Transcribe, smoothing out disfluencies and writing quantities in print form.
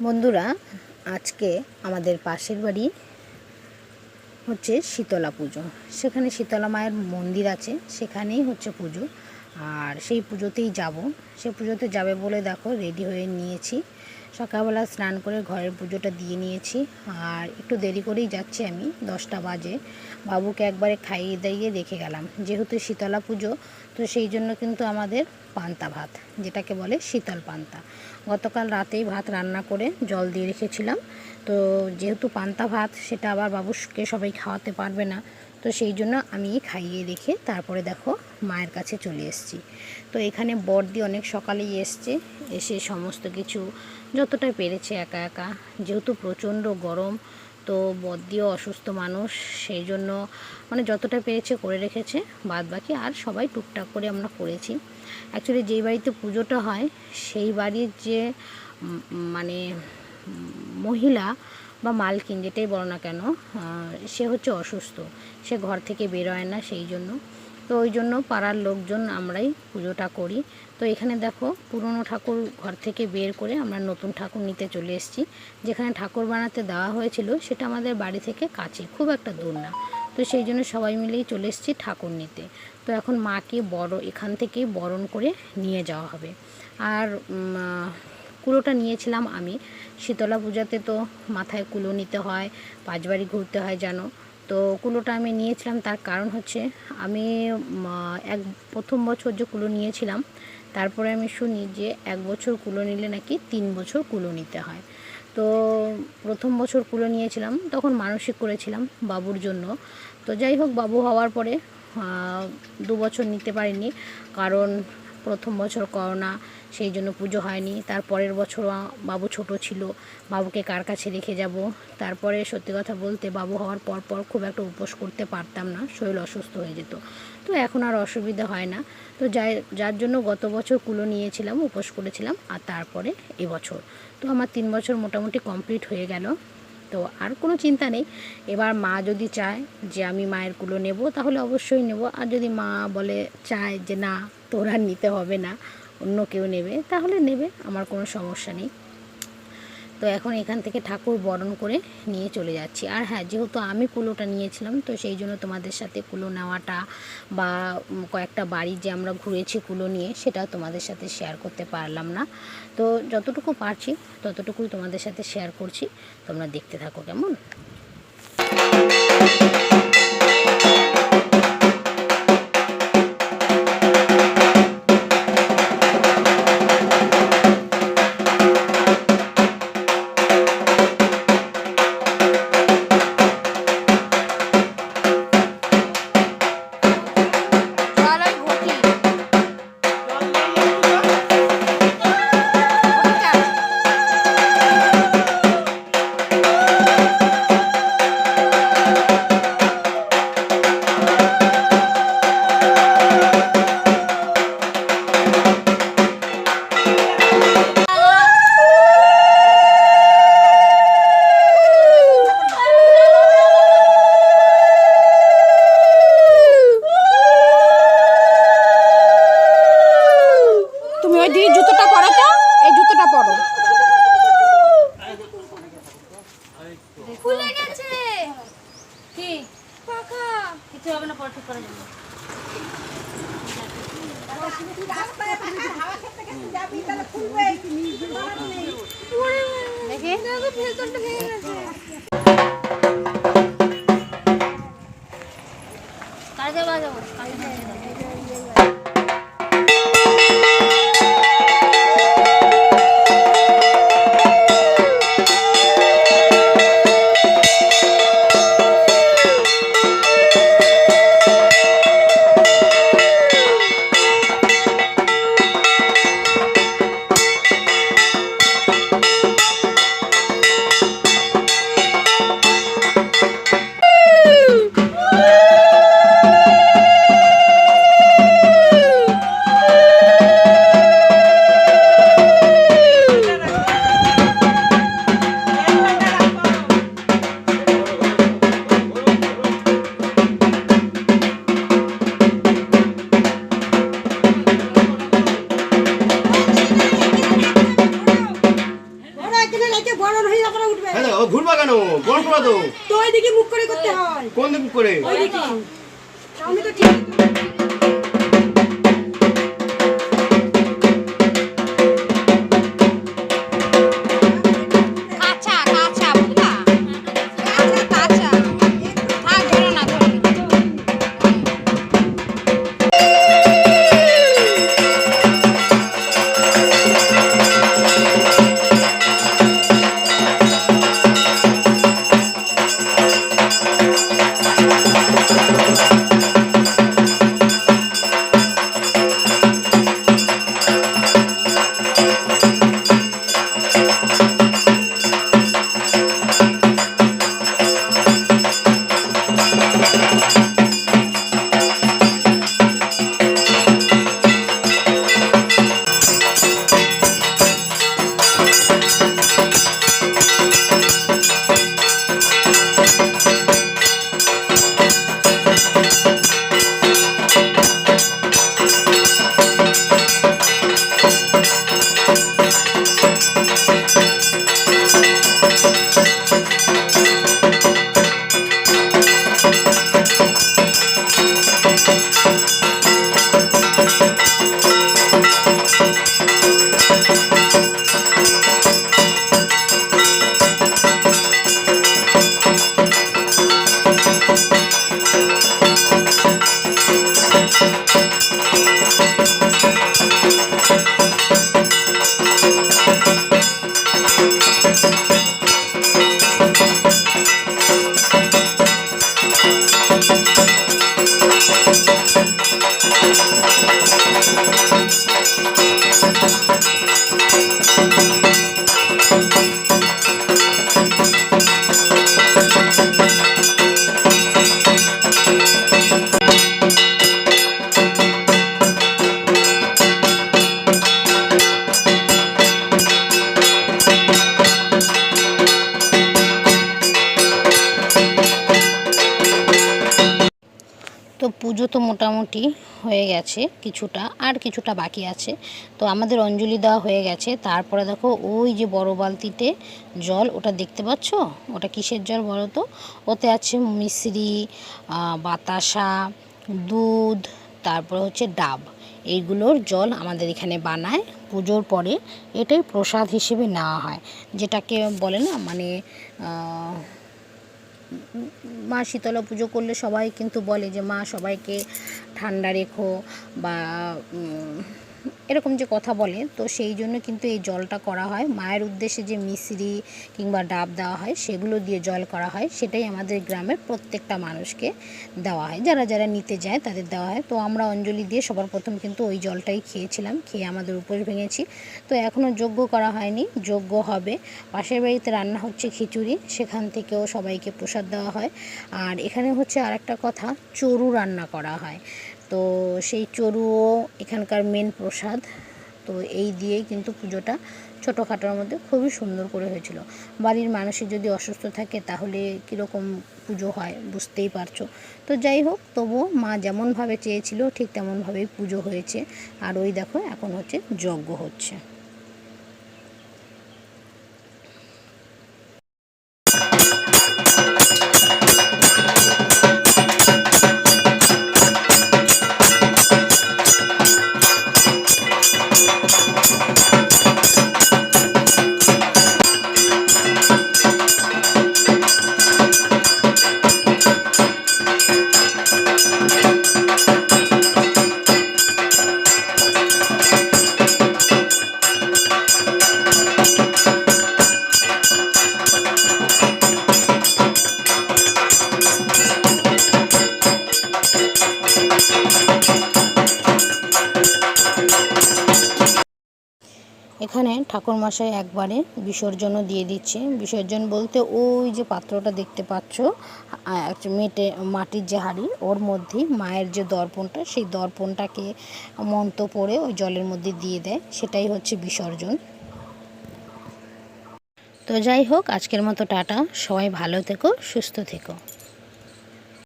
বন্ধুরা, আজকে আমাদের পাশের বাড়ি হচ্ছে শীতলা পুজো। সেখানে শীতলা মায়ের মন্দির আছে, সেখানেই হচ্ছে পুজো। আর সেই পুজোতেই যাব। সেই পুজোতে যাবে বলে দেখো রেডি হয়ে নিয়েছি। সকালবেলা স্নান করে ঘরের পুজোটা দিয়ে নিয়েছি। আর একটু দেরি করেই যাচ্ছি, আমি 10টা বাজে। বাবুকে একবারে খাইয়ে দাইয়ে রেখে গেলাম, যেহেতু শীতলা পুজো। তো সেই জন্য কিন্তু আমাদের পান্তা ভাত, যেটাকে বলে শীতল পান্তা, গতকাল রাতেই ভাত রান্না করে জল দিয়ে রেখেছিলাম। তো যেহেতু পান্তা ভাত, সেটা আবার বাবুকে সবাই খাওয়াতে পারবে না, তো সেই জন্য আমি খাইয়ে রেখে তারপরে দেখো মায়ের কাছে চলে এসেছি। তো এখানে বড়দি অনেক সকালেই এসে সমস্ত কিছু যতটা পেরেছে একা একা, যেহেতু প্রচণ্ড গরম, তো বড়দিও অসুস্থ মানুষ, সেই জন্য মানে যতটা পেরেছে করে রেখেছে। বাদ বাকি আর সবাই টুকটাক করে আমরা করেছি। অ্যাকচুয়ালি যেই বাড়িতে পুজোটা হয় সেই বাড়ির যে মানে মহিলা বা মালকিন, যেটাই বলো না কেন, সে হচ্ছে অসুস্থ, সে ঘর থেকে বেরোয় না, সেই জন্য। তো ওই জন্য পাড়ার লোকজন আমরাই পুজোটা করি। তো এখানে দেখো পুরনো ঠাকুর ঘর থেকে বের করে আমরা নতুন ঠাকুর নিতে চলে এসেছি। যেখানে ঠাকুর বানাতে দেওয়া হয়েছিল সেটা আমাদের বাড়ি থেকে কাছে, খুব একটা দূর না। তো সেই জন্য সবাই মিলেই চলে এসেছি ঠাকুর নিতে। তো এখন মাকে এখান থেকেই বরণ করে নিয়ে যাওয়া হবে। আর কুলোটা নিয়েছিলাম আমি। শীতলা পূজাতে তো মাথায় কুলো নিতে হয়, 5 বাড়ি ঘুরতে হয় জানো। তো কুলোটা আমি নিয়েছিলাম, তার কারণ হচ্ছে আমি প্রথম বছর যে কুলো নিয়েছিলাম, তারপরে আমি শুনি যে 1 বছর কুলো নিলে নাকি 3 বছর কুলো নিতে হয়। তো প্রথম বছর কুলো নিয়েছিলাম, তখন মানসিক করেছিলাম বাবুর জন্য। তো যাই হোক, বাবু হওয়ার পরে 2 বছর নিতে পারিনি, কারণ প্রথম বছর করোনা, সেই জন্য পুজো হয়নি। তারপরের বছর বাবু ছোট ছিল, বাবুকে কার কাছে রেখে যাব। তারপরে সত্যি কথা বলতে বাবু হওয়ার পর খুব একটা উপোস করতে পারতাম না, শরীর অসুস্থ হয়ে যেত। তো এখন আর অসুবিধা হয় না। তো যার জন্য গত বছর কুলো নিয়েছিলাম, উপোস করেছিলাম, আর তারপরে এবছর তো আমার 3 বছর মোটামুটি কমপ্লিট হয়ে গেল। তো আর কোনো চিন্তা নেই। এবার মা যদি চায় যে আমি মায়ের কুলো নেব, তাহলে অবশ্যই নেব। আর যদি মা চায় যে না, তোর আর নিতে হবে না, অন্য কেউ নেবে, তাহলে নেবে, আমার কোনো সমস্যা নেই। তো এখন এখান থেকে ঠাকুর বরণ করে নিয়ে চলে যাচ্ছি। আর হ্যাঁ, যেহেতু আমি কুলোটা নিয়েছিলাম, তো সেই জন্য তোমাদের সাথে কুলো নেওয়াটা বা কয়েকটা বাড়ি যে আমরা ঘুরেছি কুলো নিয়ে, সেটা তোমাদের সাথে শেয়ার করতে পারলাম না। তো যতটুকু পারছি ততটুকুই তোমাদের সাথে শেয়ার করছি, তোমরা দেখতে থাকো কেমন। জুতোটা পরো, তো এই জুতোটা পরো। খুলে গেছে কি পাখা, কিছু হবে না, পরে ঠিক করে দেব। দেখে দেখো ফিল্টারটা ভেঙে গেছে। কাজে বাজাবো, কাজে বাজাবো। বড় হয়ে তারপরে উঠবে। হ্যাঁ ও ঘুরবা কেন? বড় করে দাও। তো ওইদিকে মুখ করে করতে হয়। কোন দিক করে? ওইদিকে। আমি তো ঠিক কাঁচা কাঁচা বুঝলা, কাঁচা কাঁচা থাক, ধরো না ধরো না। তো পুজো তো মোটামুটি হয়ে গেছে, কিছুটা আর কিছুটা বাকি আছে। তো আমাদের অঞ্জলি দেওয়া হয়ে গেছে। তারপরে দেখো ওই যে বড় বালতিতে জল, ওটা দেখতে পাচ্ছ, ওটা কিসের জল বলো তো? ওতে আছে মিশ্রি, বাতাসা, দুধ, তারপরে হচ্ছে ডাব। এইগুলোর জল আমাদের এখানে বানায় পুজোর পরে। এটাই প্রসাদ হিসেবে নেওয়া হয়, যেটাকে বলে না মানে মা শীতলা পুজো করলে সবাই কিন্তু বলে যে মা সবাইকে ঠান্ডা রেখো বা এরকম যে কথা বলে। তো সেই জন্য কিন্তু এই জলটা করা হয়। মায়ের উদ্দেশ্যে যে মিশ্রি কিংবা ডাব দেওয়া হয় সেগুলো দিয়ে জল করা হয়, সেটাই আমাদের গ্রামের প্রত্যেকটা মানুষকে দেওয়া হয়, যারা যারা নিতে যায় তাদের দেওয়া হয়। তো আমরা অঞ্জলি দিয়ে সবার প্রথম কিন্তু ওই জলটাই খেয়েছিলাম, খেয়ে আমাদের উপোস ভেঙেছি। তো এখনও যজ্ঞ করা হয়নি, যজ্ঞ হবে। পাশের বাড়িতে রান্না হচ্ছে খিচুড়ি, সেখান থেকেও সবাইকে প্রসাদ দেওয়া হয়। আর এখানে হচ্ছে আরেকটা কথা, চড়ু রান্না করা হয়। তো সেই চড়ুও এখানকার মেন প্রসাদ। তো এই দিয়েই কিন্তু পুজোটা ছোটোখাটোর মধ্যে খুবই সুন্দর করে হয়েছিল। বাড়ির মানুষের যদি অসুস্থ থাকে তাহলে কীরকম পুজো হয় বুঝতেই পারছো। তো যাই হোক, তবুও মা যেমনভাবে চেয়েছিল ঠিক তেমনভাবেই পুজো হয়েছে। আর ওই দেখো এখন হচ্ছে যজ্ঞ হচ্ছে। এখানে ঠাকুরমশাই একবারে বিসর্জনও দিয়ে দিচ্ছে। বিসর্জন বলতে ওই যে পাত্রটা দেখতে পাচ্ছ, মাটির যে হাঁড়ি, ওর মধ্যেই মায়ের যে দর্পণটা, সেই দর্পণটাকে মন্ত্র পড়ে ওই জলের মধ্যে দিয়ে দেয়, সেটাই হচ্ছে বিসর্জন। তো যাই হোক, আজকের মতো টাটা, সবাই ভালো থেকো, সুস্থ থেকো।